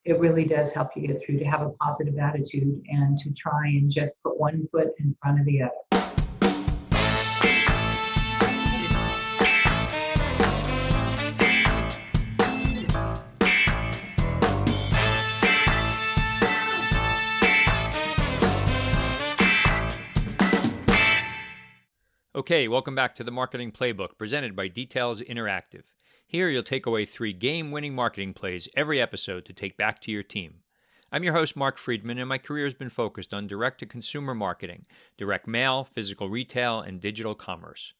it really does help you get through, to have a positive attitude and to try and just put one foot in front of the other. Okay, welcome back to the Marketing Playbook, presented by Details Interactive. Here you'll take away 3 game-winning marketing plays every episode to take back to your team. I'm your host, Mark Friedman, and my career has been focused on direct-to-consumer marketing, direct mail, physical retail, and digital commerce.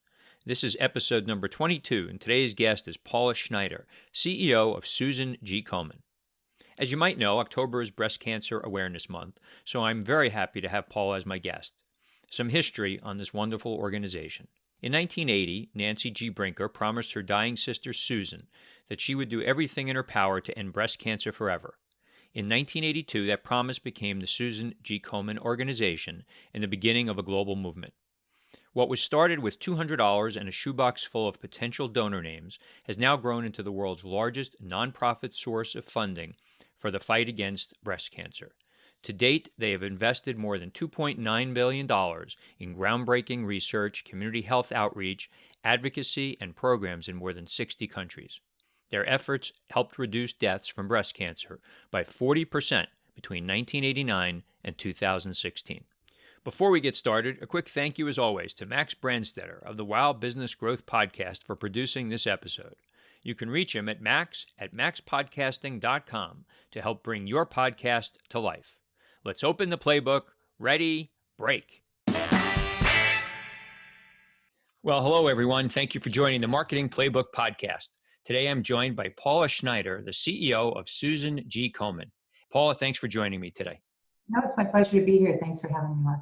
This is episode number 22, and today's guest is Paula Schneider, CEO of Susan G. Komen. As you might know, October is Breast Cancer Awareness Month, so I'm very happy to have Paula as my guest. Some history on this wonderful organization. In 1980, Nancy G. Brinker promised her dying sister Susan that she would do everything in her power to end breast cancer forever. In 1982, that promise became the Susan G. Komen organization and the beginning of a global movement. What was started with $200 and a shoebox full of potential donor names has now grown into the world's largest nonprofit source of funding for the fight against breast cancer. To date, they have invested more than $2.9 billion in groundbreaking research, community health outreach, advocacy, and programs in more than 60 countries. Their efforts helped reduce deaths from breast cancer by 40% between 1989 and 2016. Before we get started, a quick thank you as always to Max Brandstetter of the Wow Business Growth Podcast for producing this episode. You can reach him at max@maxpodcasting.com to help bring your podcast to life. Let's open the playbook. Ready, break. Well, hello, everyone. Thank you for joining the Marketing Playbook podcast. Today, I'm joined by Paula Schneider, the CEO of Susan G. Komen. Paula, thanks for joining me today. No, it's my pleasure to be here. Thanks for having me, Mark.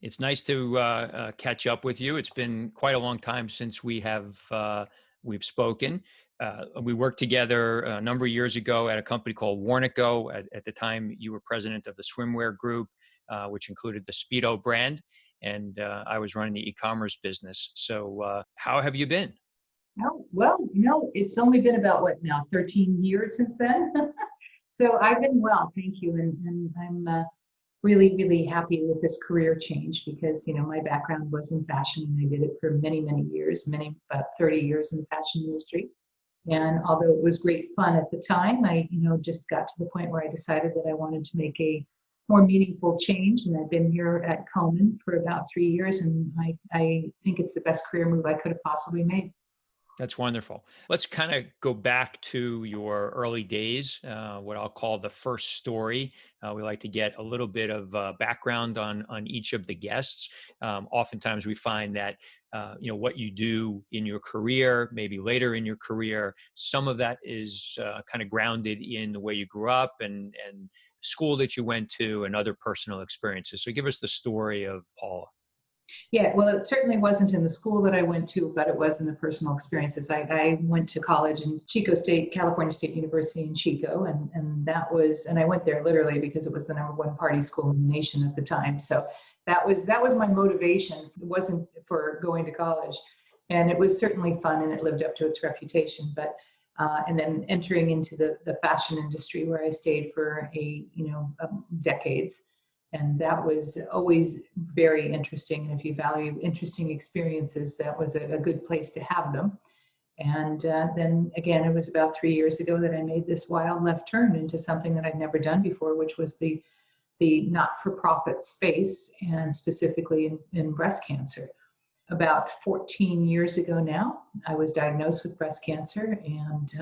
It's nice to catch up with you. It's been quite a long time since we've spoken. We worked together a number of years ago at a company called Warnaco. At the time, you were president of the swimwear group, which included the Speedo brand, and I was running the e-commerce business. So how have you been? Oh, well, it's only been about, 13 years since then? So I've been well, thank you. And I'm really, really happy with this career change because, my background was in fashion and I did it for many, many years, about 30 years in the fashion industry. And although it was great fun at the time, I, just got to the point where I decided that I wanted to make a more meaningful change. And I've been here at Komen for about 3 years, and I think it's the best career move I could have possibly made. That's wonderful. Let's kind of go back to your early days, what I'll call the first story. We like to get a little bit of background on each of the guests. Oftentimes we find that what you do in your career, maybe later in your career, some of that is kind of grounded in the way you grew up and school that you went to and other personal experiences. So give us the story of Paula. Yeah, well, it certainly wasn't in the school that I went to, but it was in the personal experiences. I went to college in California State University in Chico, and I went there literally because it was the #1 party school in the nation at the time. So that was my motivation. It wasn't for going to college, and it was certainly fun, and it lived up to its reputation. But and then entering into the fashion industry, where I stayed for decades. And that was always very interesting. And if you value interesting experiences, that was a good place to have them. And then again, it was about 3 years ago that I made this wild left turn into something that I'd never done before, which was the not-for-profit space, and specifically in breast cancer. About 14 years ago now, I was diagnosed with breast cancer, and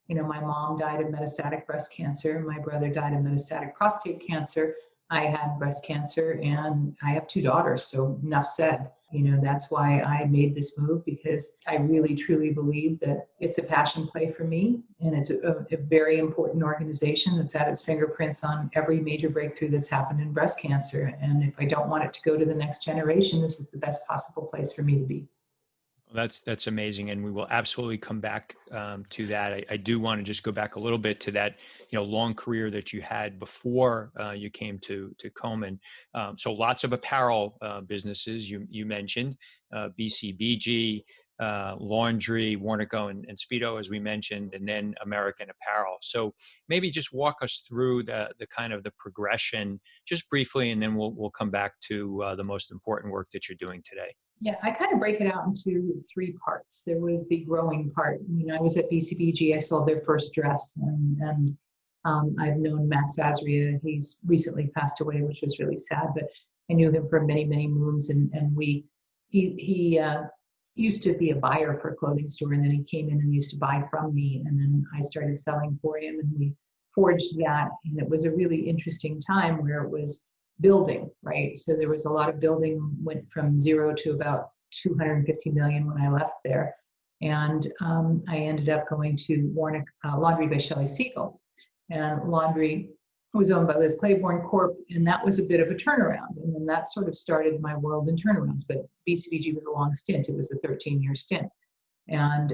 my mom died of metastatic breast cancer. My brother died of metastatic prostate cancer. I had breast cancer, and I have 2 daughters, so enough said. That's why I made this move, because I really, truly believe that it's a passion play for me, and it's a very important organization that's had its fingerprints on every major breakthrough that's happened in breast cancer. And if I don't want it to go to the next generation, this is the best possible place for me to be. That's amazing, and we will absolutely come back to that. I do want to just go back a little bit to that, long career that you had before you came to Komen. So lots of apparel businesses you mentioned, BCBG, laundry, Warnaco and Speedo, as we mentioned, and then American Apparel. So maybe just walk us through the kind of the progression just briefly, and then we'll come back to the most important work that you're doing today. Yeah, I kind of break it out into three parts. There was the growing part. I mean, I was at BCBG. I sold their first dress, and I've known Max Azria. He's recently passed away, which was really sad, but I knew him for many, many moons, and he used to be a buyer for a clothing store, and then he came in and used to buy from me, and then I started selling for him, and we forged that, and it was a really interesting time where it was building, right? So there was a lot of building, went from zero to about 250 million when I left there, and I ended up going to Warnick Laundry by Shelley Siegel, and Laundry was owned by Liz Claiborne Corp, and that was a bit of a turnaround. And then that sort of started my world in turnarounds. But BCBG was a long stint. It was a 13-year stint. And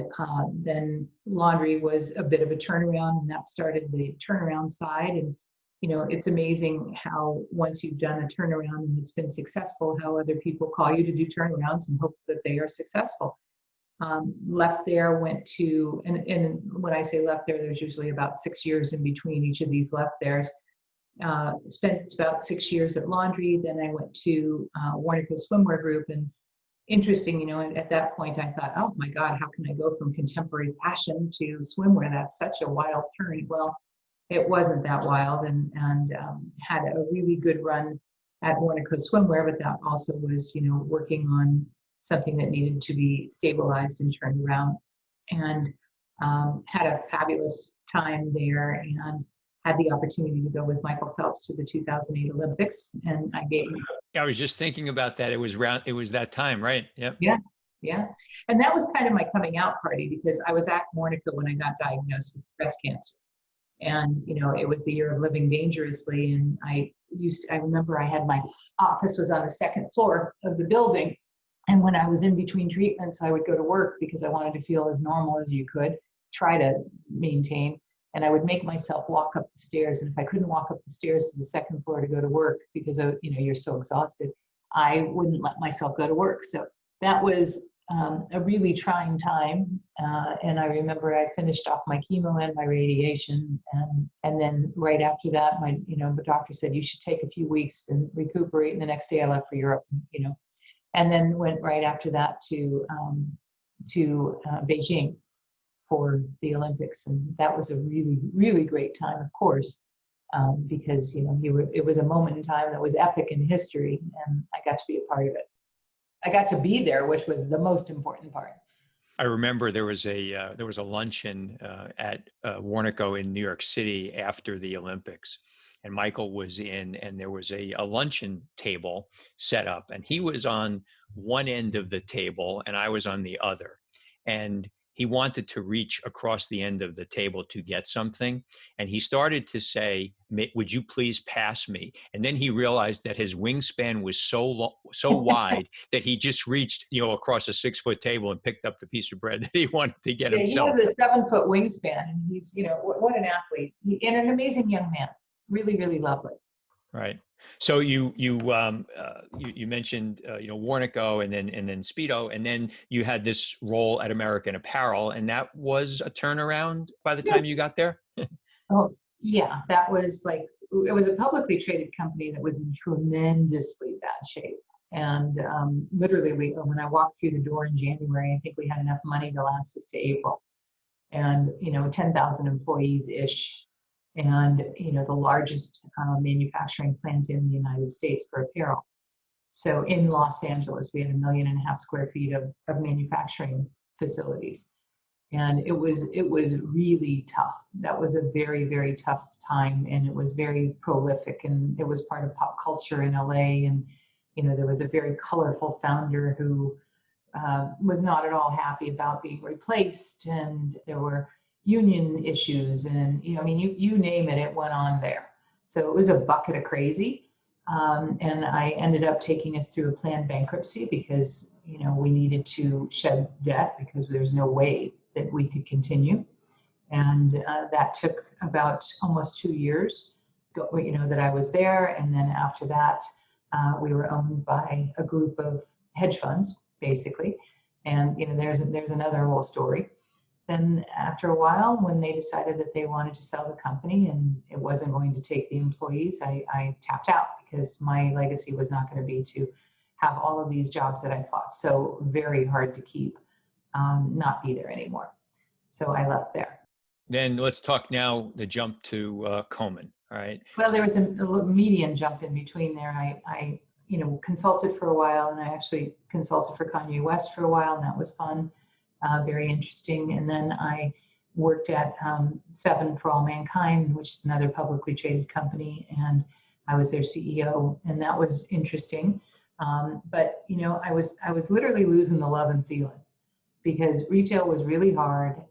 then Laundry was a bit of a turnaround, and that started the turnaround side. And, you know, it's amazing how once you've done a turnaround and it's been successful, how other people call you to do turnarounds and hope that they are successful. Left there, went to, and when I say left there, there's usually about 6 years in between each of these left there's. Spent about 6 years at Laundry. Then I went to Warnaco Swimwear Group, and interesting, you know, at that point I thought, oh my God, how can I go from contemporary fashion to swimwear? That's such a wild turn. Well, it wasn't that wild, and had a really good run at Warnaco Swimwear, but that also was, you know, working on something that needed to be stabilized and turned around, and had a fabulous time there, and had the opportunity to go with Michael Phelps to the 2008 Olympics. And I gave him. Yeah, I was just thinking about that. It was that time, right? Yep. Yeah. And that was kind of my coming out party, because I was at Warnaco when I got diagnosed with breast cancer. And, you know, it was the year of living dangerously. And I remember I had my office was on the second floor of the building. And when I was in between treatments, I would go to work because I wanted to feel as normal as you could, try to maintain. And I would make myself walk up the stairs. And if I couldn't walk up the stairs to the second floor to go to work because, you know, you're so exhausted, I wouldn't let myself go to work. So that was a really trying time. And I remember I finished off my chemo and my radiation. And then right after that, the doctor said, you should take a few weeks and recuperate. And the next day I left for Europe, you know, and then went right after that to Beijing for the Olympics. And that was a really, really great time, of course, because, you know, it was a moment in time that was epic in history, and I got to be a part of it. I got to be there, which was the most important part. I remember there was a luncheon at Warnaco in New York City after the Olympics, and Michael was in, and there was a luncheon table set up, and he was on one end of the table and I was on the other, and he wanted to reach across the end of the table to get something. And he started to say, would you please pass me? And then he realized that his wingspan was so wide that he just reached, you know, across a 6-foot table and picked up the piece of bread that he wanted to get himself. He has a 7-foot wingspan, and he's, you know, what an athlete, and an amazing young man. Really, really lovely. Right. So you mentioned Warnaco and then Speedo, and then you had this role at American Apparel, and that was a turnaround by the time you got there. Oh yeah, that was it was a publicly traded company that was in tremendously bad shape, and literally when I walked through the door in January, I think we had enough money to last us to April, and 10,000 employees ish. And, you know, the largest manufacturing plant in the United States for apparel. So in Los Angeles, we had 1.5 million square feet of manufacturing facilities. And it was really tough. That was a very, very tough time. And it was very prolific. And it was part of pop culture in LA. And, you know, there was a very colorful founder who was not at all happy about being replaced. And there were union issues, and you name it, it went on there. So it was a bucket of crazy, and I ended up taking us through a planned bankruptcy because we needed to shed debt because there's no way that we could continue, and that took about almost 2 years. That I was there, and then after that, we were owned by a group of hedge funds, basically. And there's another whole story. Then after a while, when they decided that they wanted to sell the company and it wasn't going to take the employees, I tapped out because my legacy was not going to be to have all of these jobs that I fought so very hard to keep, not be there anymore. So I left there. Then let's talk now the jump to Komen. All right. Well, there was a median jump in between there. I consulted for a while, and I actually consulted for Kanye West for a while, and that was fun, very interesting. And then I worked at Seven for All Mankind, which is another publicly traded company, and I was their CEO, and that was interesting. But I was literally losing the love and feeling, because retail was really hard.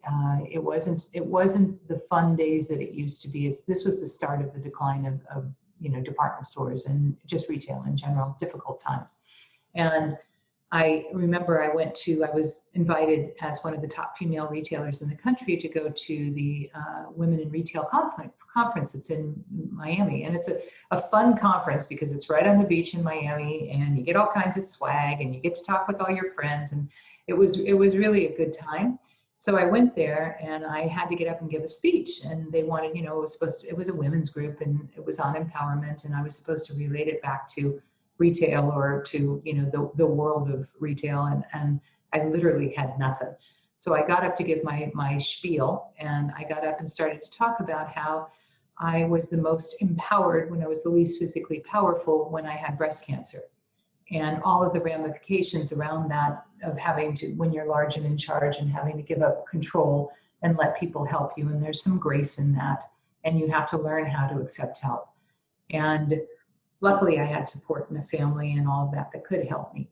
It wasn't the fun days that it used to be. This was the start of the decline of department stores and just retail in general, difficult times. And I remember I was invited as one of the top female retailers in the country to go to the Women in Retail conference. It's in Miami, and it's a fun conference because it's right on the beach in Miami, and you get all kinds of swag, and you get to talk with all your friends, and it was really a good time. So I went there, and I had to get up and give a speech, and they wanted, it was a women's group, and it was on empowerment, and I was supposed to relate it back to retail or to, the world of retail. And I literally had nothing. So I got up to give my spiel, and I got up and started to talk about how I was the most empowered when I was the least physically powerful when I had breast cancer, and all of the ramifications around that of having to, when you're large and in charge, and having to give up control and let people help you. And there's some grace in that, and you have to learn how to accept help. And luckily I had support in the family and all of that could help me.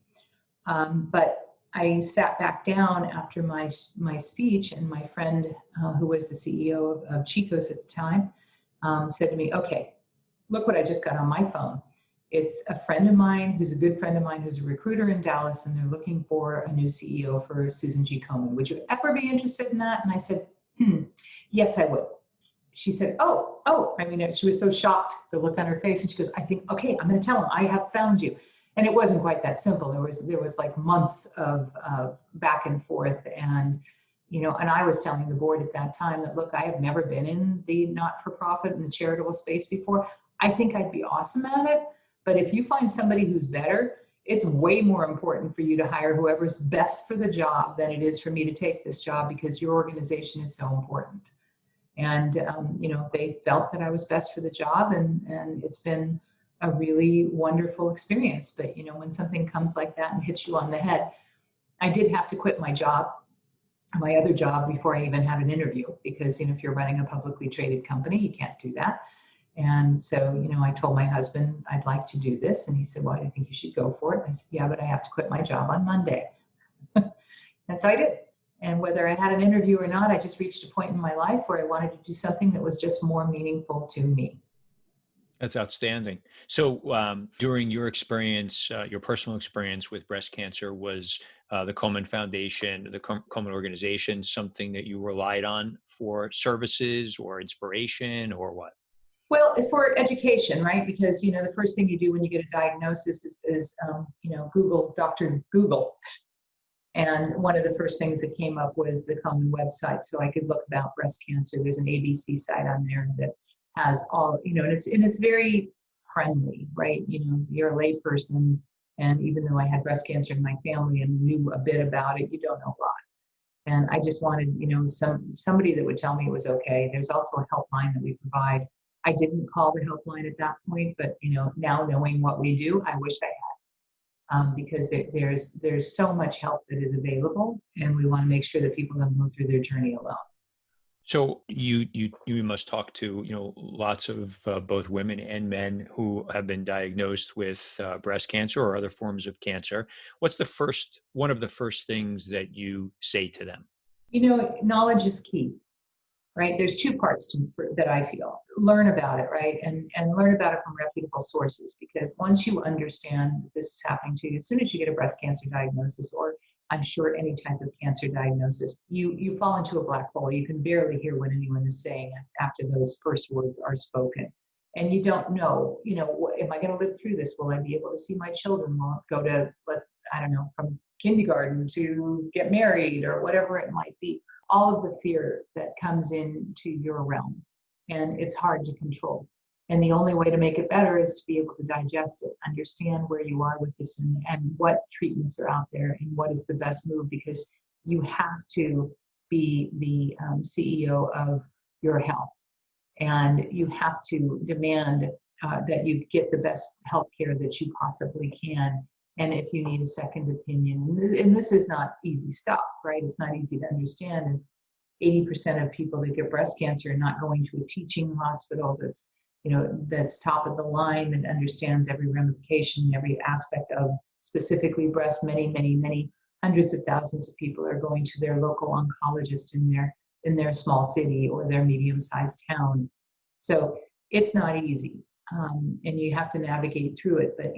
But I sat back down after my speech, and my friend, who was the CEO of Chico's at the time, said to me, "Okay, look what I just got on my phone. It's a friend of mine who's a good friend of mine who's a recruiter in Dallas, and they're looking for a new CEO for Susan G. Komen. Would you ever be interested in that?" And I said, "Yes, I would." She said, oh. I mean, she was so shocked, the look on her face, and she goes, "I think, okay, I'm going to tell him I have found you." And it wasn't quite that simple. There was like months of back and forth, and and I was telling the board at that time that, look, I have never been in the not-for-profit and the charitable space before. I think I'd be awesome at it. But if you find somebody who's better, it's way more important for you to hire whoever's best for the job than it is for me to take this job, because your organization is so important. And, they felt that I was best for the job, and it's been a really wonderful experience. But, when something comes like that and hits you on the head, I did have to quit my other job before I even had an interview, because, if you're running a publicly traded company, you can't do that. And so, I told my husband, I'd like to do this. And he said, "Well, I think you should go for it." And I said, "Yeah, but I have to quit my job on Monday." And so I did. And whether I had an interview or not, I just reached a point in my life where I wanted to do something that was just more meaningful to me. That's outstanding. So during your experience, your personal experience with breast cancer, was the Komen Foundation, the Komen organization, something that you relied on for services or inspiration, or what? Well, for education, right? Because, the first thing you do when you get a diagnosis is Google, Dr. Google. And one of the first things that came up was the Komen website, so I could look about breast cancer. There's an ABC site on there that has all, and it's very friendly, right? You're a layperson, and even though I had breast cancer in my family and knew a bit about it, you don't know a lot. And I just wanted, somebody that would tell me it was okay. There's also a helpline that we provide. I didn't call the helpline at that point, but now knowing what we do, I wish I had. Because there's so much help that is available, and we want to make sure that people don't go through their journey alone. So you must talk to lots of both women and men who have been diagnosed with breast cancer or other forms of cancer. What's one of the first things that you say to them? Knowledge is key, right? There's two parts that I feel. Learn about it, right? And learn about it from reputable sources, because once you understand this is happening to you, as soon as you get a breast cancer diagnosis, or I'm sure any type of cancer diagnosis, you fall into a black hole. You can barely hear what anyone is saying after those first words are spoken. And you don't know, am I going to live through this? Will I be able to see my children? Will it go to, I don't know, from kindergarten to get married or whatever it might be. All of the fear that comes into your realm, and it's hard to control. And the only way to make it better is to be able to digest it, understand where you are with this and what treatments are out there and what is the best move, because you have to be the CEO of your health. And you have to demand that you get the best health care that you possibly can. And if you need a second opinion, and this is not easy stuff, right? It's not easy to understand. And 80% of people that get breast cancer are not going to a teaching hospital that's top of the line, that understands every ramification, every aspect of specifically breast. Many hundreds of thousands of people are going to their local oncologist in their small city or their medium-sized town. So it's not easy, and you have to navigate through it. But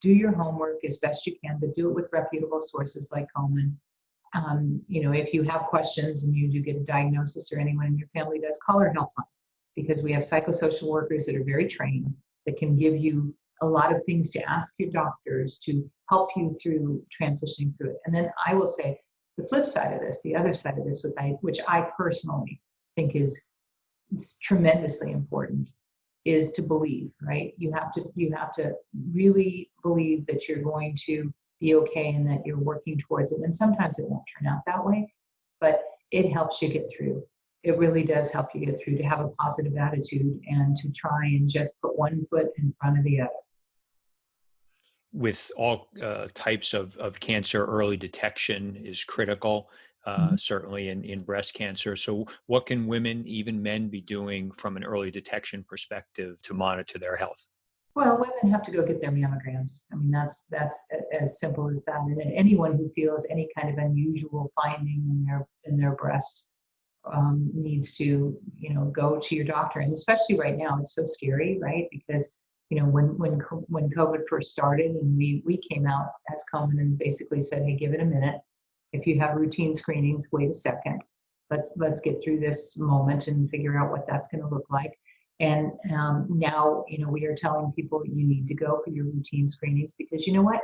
do your homework as best you can, but do it with reputable sources like Komen. If you have questions and you do get a diagnosis, or anyone in your family does, call our helpline, because we have psychosocial workers that are very trained, that can give you a lot of things to ask your doctors to help you through transitioning through it. And then I will say the flip side of this, the other side of this, which I personally think is tremendously important, is to believe, right? You have to really believe that you're going to be okay and that you're working towards it. And sometimes it won't turn out that way, but it helps you get through. It really does help you get through, to have a positive attitude and to try and just put one foot in front of the other. With all types of cancer, early detection is critical, certainly in breast cancer. So what can women, even men, be doing from an early detection perspective to monitor their health? Well, women have to go get their mammograms. I mean, that's as simple as that. And anyone who feels any kind of unusual finding in their breast needs to, go to your doctor. And especially right now, it's so scary, right? Because when COVID first started, and we came out as Komen and basically said, hey, give it a minute. If you have routine screenings, wait a second. Let's get through this moment and figure out what that's going to look like. And now, we are telling people you need to go for your routine screenings, because you know what?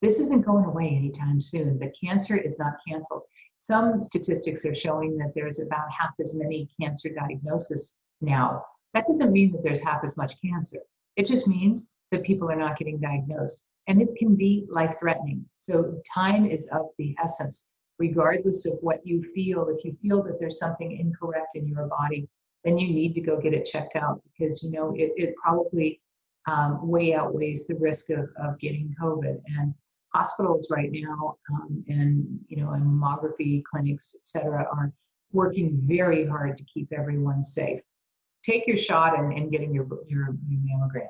This isn't going away anytime soon, but cancer is not canceled. Some statistics are showing that there's about half as many cancer diagnoses now. That doesn't mean that there's half as much cancer. It just means that people are not getting diagnosed, and it can be life-threatening. So time is of the essence, regardless of what you feel. If you feel that there's something incorrect in your body, then you need to go get it checked out, because it probably way outweighs the risk of getting COVID. And hospitals right now, and mammography clinics, et cetera, are working very hard to keep everyone safe. Take your shot and getting your mammogram.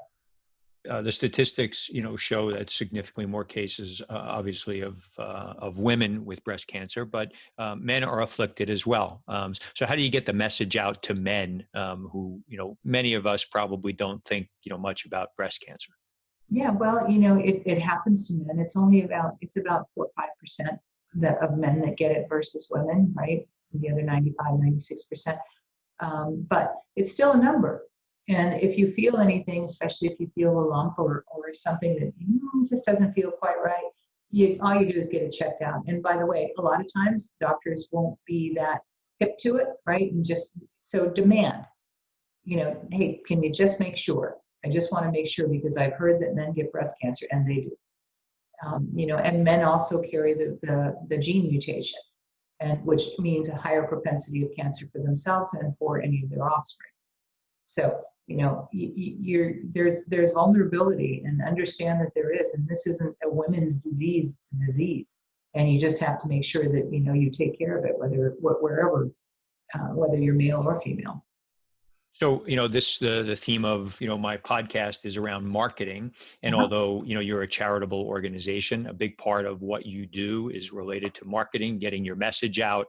The statistics, show that significantly more cases, obviously, of women with breast cancer, but men are afflicted as well. So how do you get the message out to men who, many of us probably don't think, much about breast cancer? Yeah, well, it happens to men. It's about 4 or 5% of men that get it versus women, right? The other 96%. But it's still a number. And if you feel anything, especially if you feel a lump or something that just doesn't feel quite right, all you do is get it checked out. And by the way, a lot of times doctors won't be that hip to it, right? And just so demand, hey, can you just make sure? I just want to make sure, because I've heard that men get breast cancer, and they do. And men also carry the gene mutation, and which means a higher propensity of cancer for themselves and for any of their offspring. So, there's vulnerability, and understand that there is, and this isn't a women's disease, it's a disease. And you just have to make sure that, you take care of it, wherever, whether you're male or female. So, the theme of, my podcast is around marketing. And although, you're a charitable organization, a big part of what you do is related to marketing, getting your message out,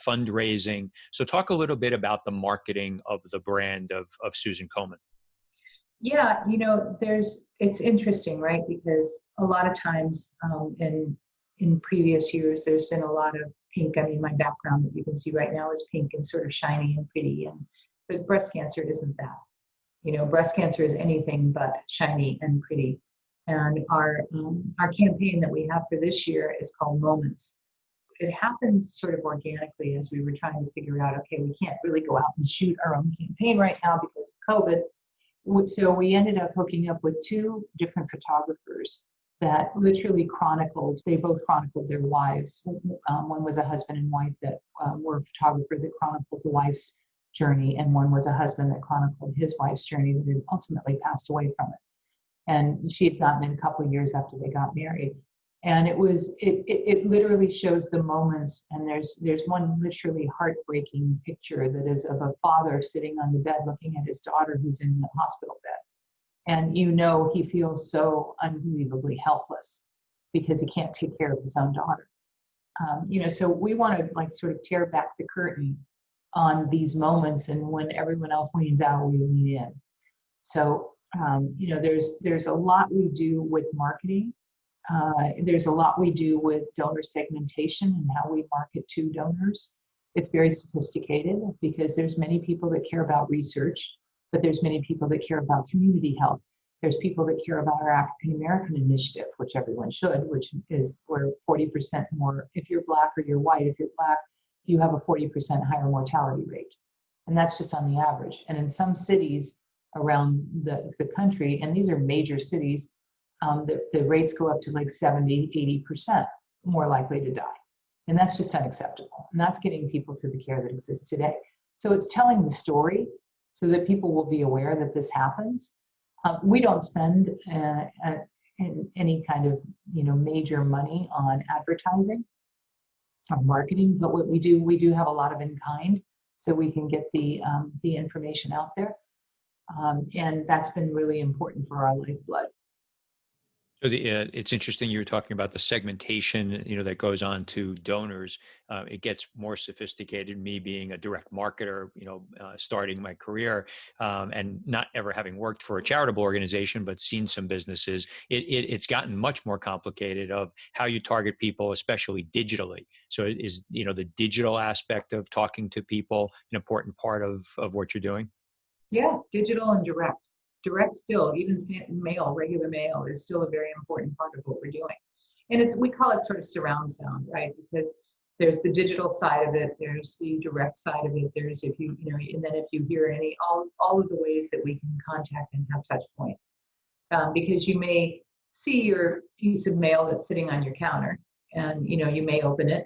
fundraising. So talk a little bit about the marketing of the brand of Susan Komen. Yeah, it's interesting, right? Because a lot of times in previous years, there's been a lot of pink. I mean, my background that you can see right now is pink and sort of shiny and pretty. But breast cancer isn't that. Breast cancer is anything but shiny and pretty. And our campaign that we have for this year is called Moments. It happened sort of organically as we were trying to figure out, okay, we can't really go out and shoot our own campaign right now because of COVID. So we ended up hooking up with two different photographers that literally they both chronicled their wives. One was a husband and wife that were a photographer that chronicled the wife's journey, and one was a husband that chronicled his wife's journey that had ultimately passed away from it. And she had gotten it a couple of years after they got married. And it literally shows the moments, and there's one literally heartbreaking picture that is of a father sitting on the bed looking at his daughter who's in the hospital bed. And he feels so unbelievably helpless because he can't take care of his own daughter. So we want to like sort of tear back the curtain on these moments, and when everyone else leans out, we lean in. So there's a lot we do with marketing. There's a lot we do with donor segmentation and how we market to donors. It's very sophisticated because there's many people that care about research, but there's many people that care about community health. There's people that care about our African American initiative, which everyone should, which is where 40% more, if you're Black or you're white, if you're Black, you have a 40% higher mortality rate. And that's just on the average. And in some cities around the country, and these are major cities, the rates go up to like 70, 80% more likely to die. And that's just unacceptable. And that's getting people to the care that exists today. So it's telling the story so that people will be aware that this happens. We don't spend any kind of major money on advertising or marketing, but what we do have a lot of in kind, so we can get the information out there. And that's been really important for our lifeblood. So it's interesting you were talking about the segmentation, that goes on to donors. It gets more sophisticated. Me being a direct marketer, starting my career, and not ever having worked for a charitable organization, but seen some businesses, it's gotten much more complicated of how you target people, especially digitally. So is the digital aspect of talking to people an important part of what you're doing? Yeah, digital and direct. Direct still, even mail, regular mail is still a very important part of what we're doing. And we call it sort of surround sound, right? Because there's the digital side of it, there's the direct side of it, there's and then if you hear all of the ways that we can contact and have touch points. Because you may see your piece of mail that's sitting on your counter, and you may open it,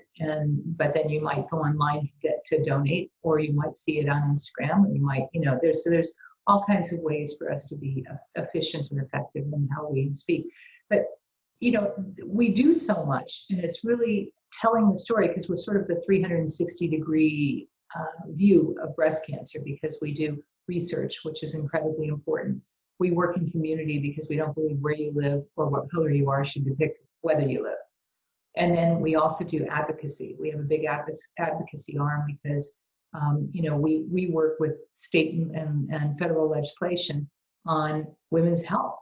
but then you might go online to donate, or you might see it on Instagram, and you might, there's all kinds of ways for us to be efficient and effective in how we speak. But, we do so much, and it's really telling the story, because we're sort of the 360-degree view of breast cancer, because we do research, which is incredibly important. We work in community because we don't believe where you live or what color you are should depict whether you live. And then we also do advocacy. We have a big advocacy arm because we work with state and federal legislation on women's health.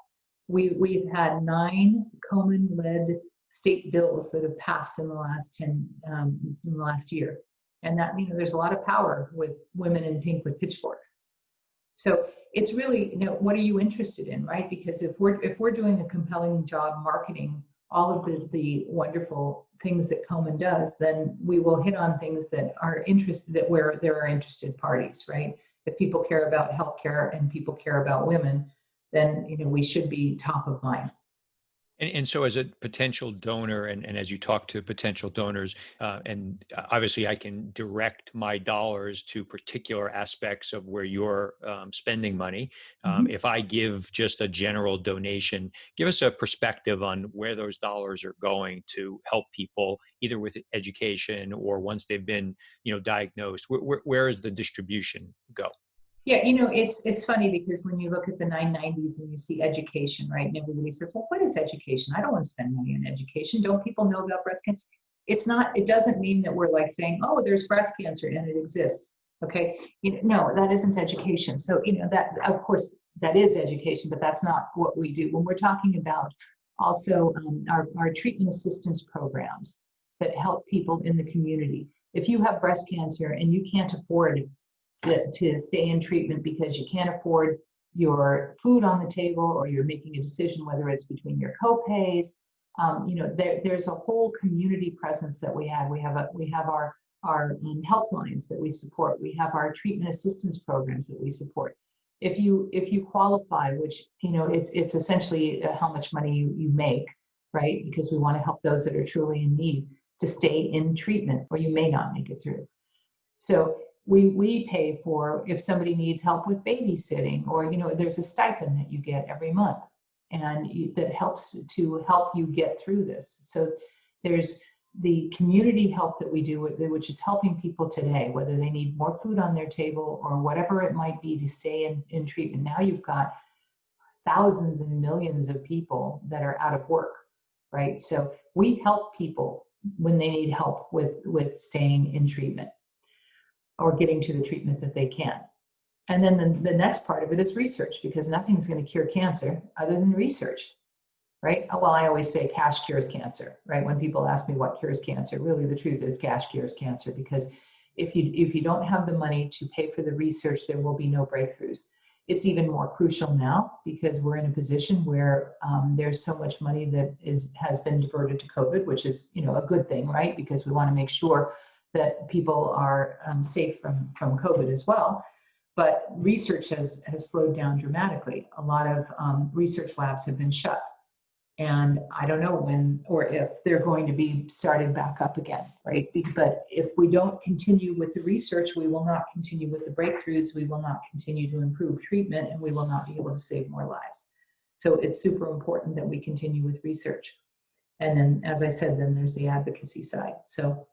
We've had 9 Komen-led state bills that have passed in the last year, and that there's a lot of power with women in pink with pitchforks. So it's really what are you interested in, right? Because if we're doing a compelling job marketing all of the wonderful things that Komen does, then we will hit on things that are where there are interested parties, right? If people care about healthcare and people care about women, then we should be top of mind. And so as a potential donor, and as you talk to potential donors, and obviously I can direct my dollars to particular aspects of where you're spending money. If I give just a general donation, give us a perspective on where those dollars are going to help people, either with education or once they've been, diagnosed. Where is the distribution go? Yeah, it's funny because when you look at the 990s and you see education, right? And everybody says, well, what is education? I don't want to spend money on education. Don't people know about breast cancer? It doesn't mean that we're like saying, oh, there's breast cancer and it exists. Okay. No, that isn't education. So, that, of course, that is education, but that's not what we do. When we're talking about also our treatment assistance programs that help people in the community. If you have breast cancer and you can't afford to stay in treatment because you can't afford your food on the table, or you're making a decision whether it's between your co-pays. There's a whole community presence that we have. We have our helplines that we support. We have our treatment assistance programs that we support. If you qualify, which it's essentially how much money you make, right? Because we want to help those that are truly in need to stay in treatment, or you may not make it through. So we pay for if somebody needs help with babysitting, or there's a stipend that you get every month, and that helps to help you get through this. So there's the community help that we do, which is helping people today, whether they need more food on their table or whatever it might be to stay in treatment. Now you've got thousands and millions of people that are out of work, right? So we help people when they need help with staying in treatment or getting to the treatment that they can. And then the next part of it is research, because nothing's going to cure cancer other than research, right? Well, I always say cash cures cancer, right? When people ask me what cures cancer, really the truth is cash cures cancer, because if you don't have the money to pay for the research, there will be no breakthroughs. It's even more crucial now because we're in a position where there's so much money that has been diverted to COVID, which is a good thing, right? Because we want to make sure that people are safe from COVID as well. But research has slowed down dramatically. A lot of research labs have been shut. And I don't know when or if they're going to be started back up again, right? But if we don't continue with the research, we will not continue with the breakthroughs, we will not continue to improve treatment, and we will not be able to save more lives. So it's super important that we continue with research. And then, as I said, then there's the advocacy side. So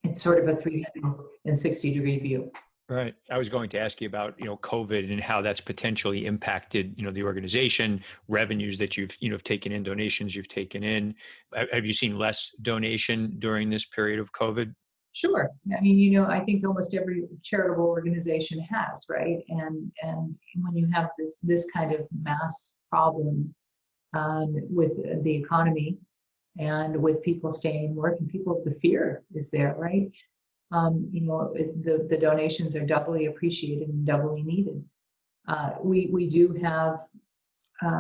it's sort of a 360-degree view. Right. I was going to ask you about, COVID and how that's potentially impacted, the organization, revenues that you've taken in, donations you've taken in. Have you seen less donation during this period of COVID? Sure. I mean, I think almost every charitable organization has, right? And when you have this kind of mass problem with the economy and with people staying in work, and the fear is there, right? The donations are doubly appreciated and doubly needed. We do have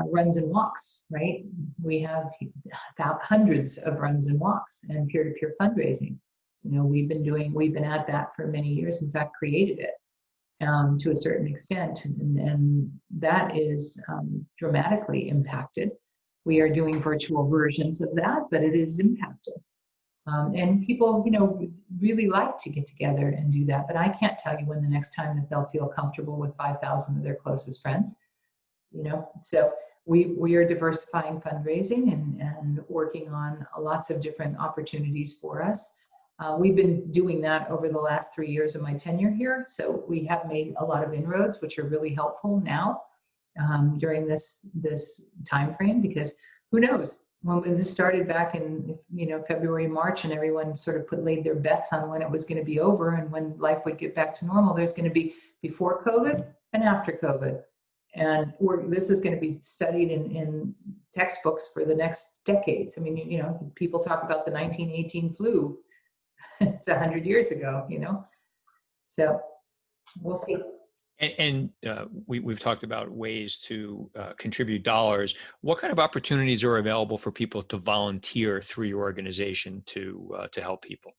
runs and walks, right? We have hundreds of runs and walks and peer-to-peer fundraising. We've been at that for many years. In fact, created it to a certain extent, and that is dramatically impacted. We are doing virtual versions of that, but it is impacted. And people, really like to get together and do that. But I can't tell you when the next time that they'll feel comfortable with 5,000 of their closest friends. So we are diversifying fundraising and working on lots of different opportunities for us. We've been doing that over the last 3 years of my tenure here. So we have made a lot of inroads, which are really helpful now during this time frame, because who knows? When this started back in February, March, and everyone sort of laid their bets on when it was going to be over and when life would get back to normal, there's going to be before COVID and after COVID. And this is going to be studied in textbooks for the next decades. I mean, people talk about the 1918 flu. It's 100 years ago, So we'll see. And we've talked about ways to contribute dollars. What kind of opportunities are available for people to volunteer through your organization to help people?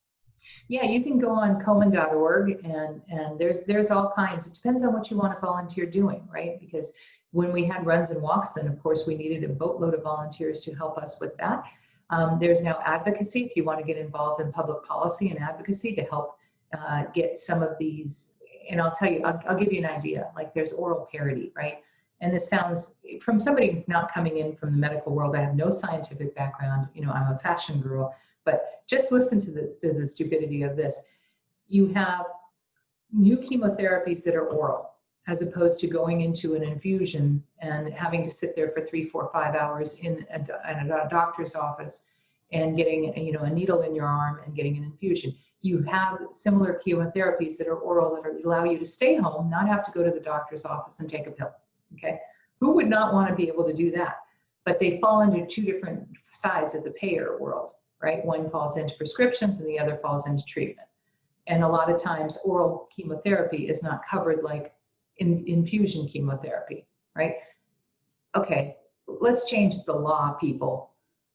Yeah, you can go on Komen.org and there's all kinds. It depends on what you want to volunteer doing, right? Because when we had runs and walks, then of course we needed a boatload of volunteers to help us with that. There's now advocacy if you want to get involved in public policy and advocacy to help get some of these. And I'll tell you, I'll give you an idea. Like there's oral parity, right? And this sounds, from somebody not coming in from the medical world, I have no scientific background. I'm a fashion girl, but just listen to the stupidity of this. You have new chemotherapies that are oral, as opposed to going into an infusion and having to sit there for 3, 4, 5 hours in a doctor's office and getting a needle in your arm and getting an infusion. You have similar chemotherapies that are oral that allow you to stay home, not have to go to the doctor's office and take a pill, okay? Who would not want to be able to do that? But they fall into two different sides of the payer world, right? One falls into prescriptions and the other falls into treatment. And a lot of times oral chemotherapy is not covered like infusion chemotherapy, right? Okay, let's change the law, people,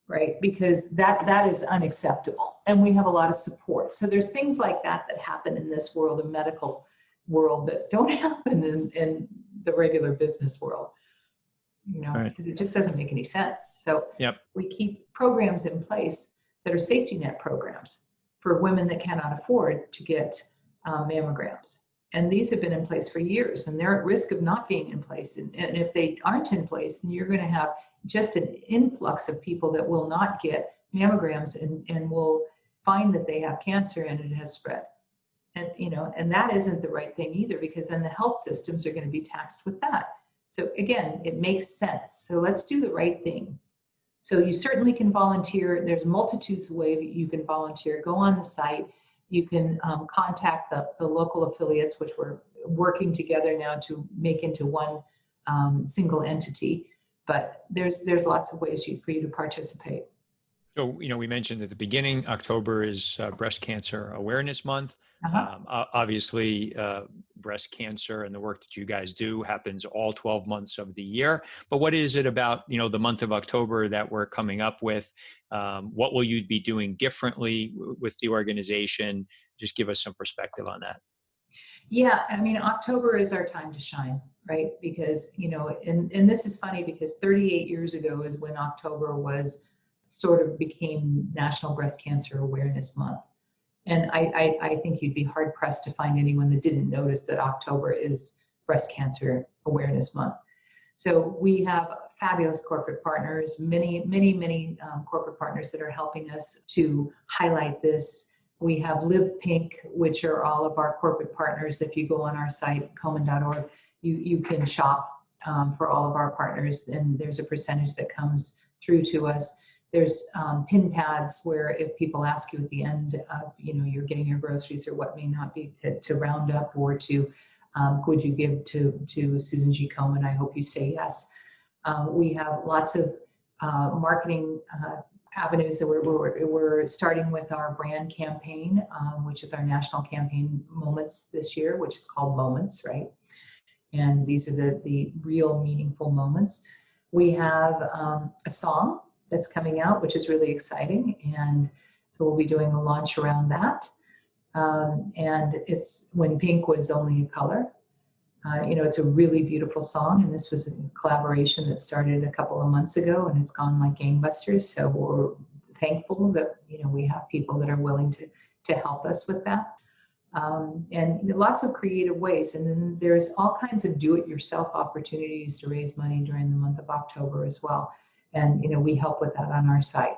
right? Because that is unacceptable. And we have a lot of support. So there's things like that that happen in this world, the medical world, that don't happen in the regular business world, Right. because it just doesn't make any sense. So Yep. we keep programs in place that are safety net programs for women that cannot afford to get mammograms. And these have been in place for years, and they're at risk of not being in place. And if they aren't in place, then you're going to have just an influx of people that will not get mammograms and will find that they have cancer and it has spread. And that isn't the right thing either, because then the health systems are going to be taxed with that. So again, it makes sense. So let's do the right thing. So you certainly can volunteer. There's multitudes of ways that you can volunteer. Go on the site. You can contact the local affiliates, which we're working together now to make into one single entity. But there's lots of ways for you to participate. So, we mentioned at the beginning, October is Breast Cancer Awareness Month. Obviously, breast cancer and the work that you guys do happens all 12 months of the year. But what is it about, the month of October that we're coming up with? What will you be doing differently with the organization? Just give us some perspective on that. Yeah, I mean, October is our time to shine, right? Because, and this is funny because 38 years ago is when October became National Breast Cancer Awareness Month. And I think you'd be hard pressed to find anyone that didn't notice that October is Breast Cancer Awareness Month. So we have fabulous corporate partners, many corporate partners that are helping us to highlight this. We have Live Pink, which are all of our corporate partners. If you go on our site, komen.org, you can shop for all of our partners, and there's a percentage that comes through to us. There's pin pads where if people ask you at the end of, you're getting your groceries or what may not be to round up or to, would you give to Susan G. Komen? I hope you say yes. We have lots of marketing avenues that we're starting with our brand campaign, which is our national campaign Moments this year, which is called Moments, right? And these are the real meaningful moments. We have a song that's coming out, which is really exciting. And so we'll be doing a launch around that. And it's When Pink Was Only a Color. It's a really beautiful song. And this was a collaboration that started a couple of months ago, and it's gone like gangbusters. So we're thankful that, we have people that are willing to help us with that. And lots of creative ways. And then there's all kinds of do-it-yourself opportunities to raise money during the month of October as well. And, we help with that on our site.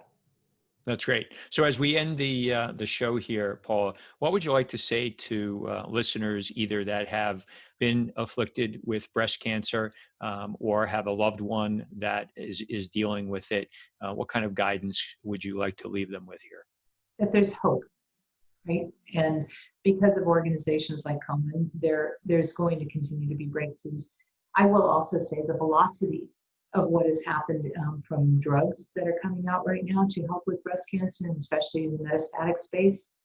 That's great. So as we end the show here, Paula, what would you like to say to listeners either that have been afflicted with breast cancer or have a loved one that is dealing with it? What kind of guidance would you like to leave them with here? That there's hope, right? And because of organizations like Komen, there's going to continue to be breakthroughs. I will also say the velocity of what has happened from drugs that are coming out right now to help with breast cancer, and especially in the metastatic space,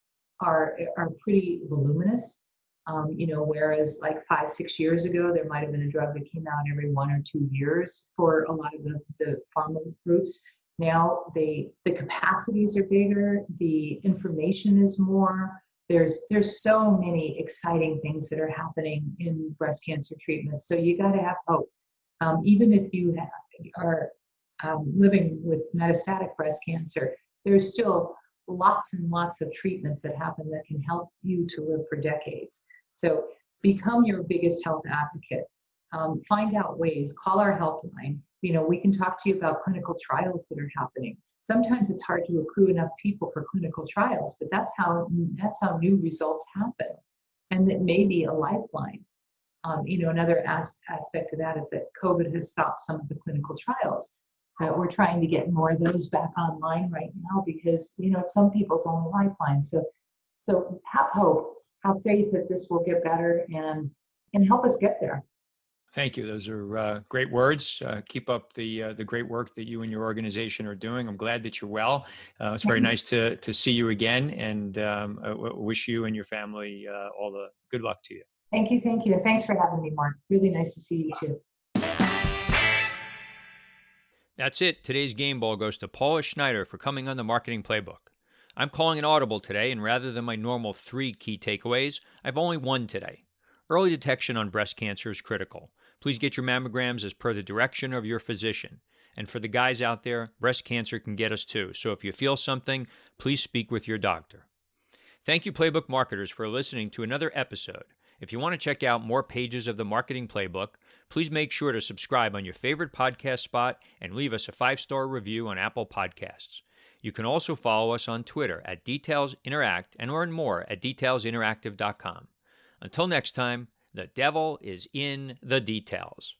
are pretty voluminous. Whereas like 5-6 years ago, there might have been a drug that came out every 1 or 2 years for a lot of the pharma groups. Now the capacities are bigger, the information is more. There's so many exciting things that are happening in breast cancer treatment. So you got to have hope. Even if you are living with metastatic breast cancer, there's still lots and lots of treatments that happen that can help you to live for decades. So become your biggest health advocate. Find out ways, call our helpline. We can talk to you about clinical trials that are happening. Sometimes it's hard to accrue enough people for clinical trials, but that's how new results happen. And that may be a lifeline. Another aspect of that is that COVID has stopped some of the clinical trials. We're trying to get more of those back online right now because, it's some people's only lifeline. So have hope, have faith that this will get better and help us get there. Thank you. Those are great words. Keep up the great work that you and your organization are doing. I'm glad that you're well. It's very nice to see you again, and I wish you and your family all the good luck to you. Thank you. And thanks for having me, Mark. Really nice to see you too. That's it. Today's game ball goes to Paula Schneider for coming on the Marketing Playbook. I'm calling an audible today, and rather than my normal 3 key takeaways, I've only 1 today. Early detection on breast cancer is critical. Please get your mammograms as per the direction of your physician. And for the guys out there, breast cancer can get us too. So if you feel something, please speak with your doctor. Thank you, Playbook marketers, for listening to another episode. If you want to check out more pages of the Marketing Playbook, please make sure to subscribe on your favorite podcast spot and leave us a 5-star review on Apple Podcasts. You can also follow us on Twitter at DetailsInteract and learn more at detailsinteractive.com. Until next time, the devil is in the details.